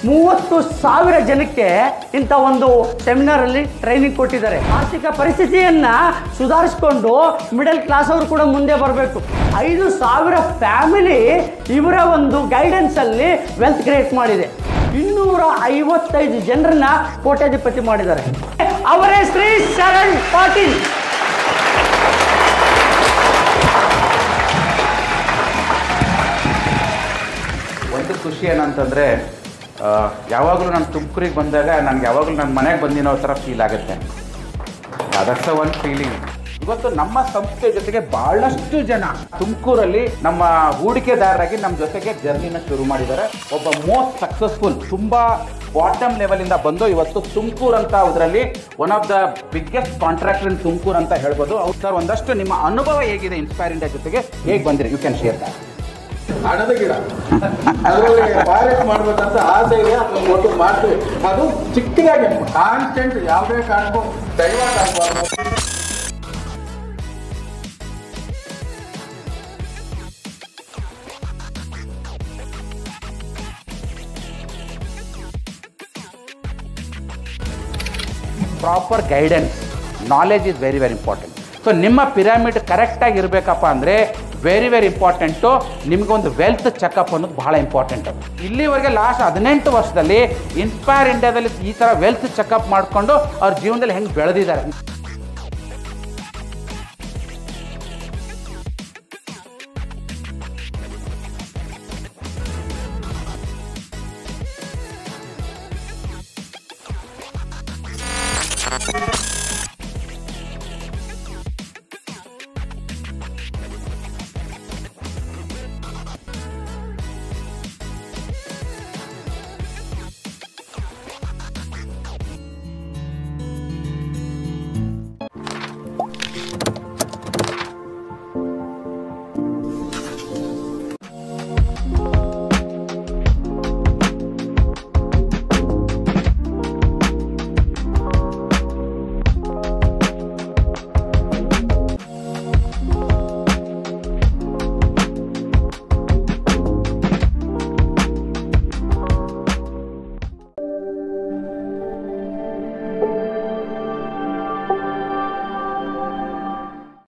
30,000 ಜನಕ್ಕೆ ಇಂಥ ಒಂದು ಸೆಮಿನಾರಲ್ಲಿ ಟ್ರೈನಿಂಗ್ ಕೊಟ್ಟಿದ್ದಾರೆ. ಆರ್ಥಿಕ ಪರಿಸ್ಥಿತಿಯನ್ನು ಸುಧಾರಿಸ್ಕೊಂಡು ಮಿಡಲ್ ಕ್ಲಾಸ್ ಅವರು ಕೂಡ ಮುಂದೆ ಬರಬೇಕು. 5,000 ಫ್ಯಾಮಿಲಿ ಇವರ ಒಂದು ಗೈಡೆನ್ಸಲ್ಲಿ ವೆಲ್ತ್ ಕ್ರಿಯೇಟ್ ಮಾಡಿದೆ. 255 ಜನರನ್ನ ಕೋಟ್ಯಾಧಿಪತಿ ಮಾಡಿದ್ದಾರೆ. ಅವರೇ ಶ್ರೀ ಶರಣ್ ಪಾಟೀಲ್. ಒಂದು ಖುಷಿ ಏನಂತಂದರೆ, ಯಾವಾಗಲೂ ನಾನು ತುಮಕೂರಿಗೆ ಬಂದಾಗ ನನಗೆ ಯಾವಾಗಲೂ ನನ್ನ ಮನೆಗೆ ಬಂದಿರೋ ಥರ ಫೀಲ್ ಆಗುತ್ತೆ. ಅದರ್ಸ ಒಂದು ಫೀಲಿಂಗ್. ಇವತ್ತು ನಮ್ಮ ಸಂಸ್ಥೆ ಜೊತೆಗೆ ಬಹಳಷ್ಟು ಜನ ತುಮಕೂರಲ್ಲಿ ನಮ್ಮ ಹೂಡಿಕೆದಾರರಾಗಿ ನಮ್ಮ ಜೊತೆಗೆ ಜರ್ನಿನ ಶುರು ಮಾಡಿದ್ದಾರೆ. ಒಬ್ಬ ಮೋಸ್ಟ್ ಸಕ್ಸಸ್ಫುಲ್, ತುಂಬ ಬಾಟಮ್ ಲೆವೆಲಿಂದ ಬಂದು ಇವತ್ತು ತುಮಕೂರು ಅಂತ ಅದರಲ್ಲಿ one of the biggest contractor in Tumakuru ಅಂತ ಹೇಳ್ಬೋದು. ಅವ್ರು ಸರ್, ಒಂದಷ್ಟು ನಿಮ್ಮ ಅನುಭವ ಹೇಗಿದೆ ಇನ್ಸ್ಪೈರ್ ಇಂಡಿಯಾ ಜೊತೆಗೆ, ಹೇಗೆ ಬಂದಿರಿ? You can share that. ಹಣದ ಗಿಡ ಅದರಲ್ಲಿ ಫಾರೆಸ್ಟ್ ಮಾಡ್ಬೇಕಂತ ಆಸೆ ಇದೆ, ಅದನ್ನು ಒಟ್ಟು ಮಾಡ್ತೀವಿ. ಅದು ಚಿಕ್ಕದಾಗಿ ಕಾನ್ಸ್ಟೆಂಟ್, ಯಾವುದೇ ಕಾರಣಕ್ಕೂ ಡೈವರ್ಟ್ ಆಗಬಾರ್ದು. Proper guidance, knowledge is very very important. So ನಿಮ್ಮ ಪಿರಾಮಿಡ್ ಕರೆಕ್ಟಾಗಿ ಇರಬೇಕಪ್ಪ ಅಂದರೆ ವೆರಿ ವೆರಿ ಇಂಪಾರ್ಟೆಂಟು. ನಿಮಗೊಂದು ವೆಲ್ತ್ ಚೆಕಪ್ ಅನ್ನೋದು ಬಹಳ ಇಂಪಾರ್ಟೆಂಟು. ಇಲ್ಲಿವರೆಗೆ ಲಾಸ್ಟ್ 18 ವರ್ಷದಲ್ಲಿ ಇನ್ಸ್ಪೈರ್ ಇಂಡಿಯಾದಲ್ಲಿ ಈ ಥರ ವೆಲ್ತ್ ಚೆಕಪ್ ಮಾಡಿಕೊಂಡು ಅವ್ರ ಜೀವನದಲ್ಲಿ ಹೆಂಗೆ ಬೆಳೆದಿದ್ದಾರೆ.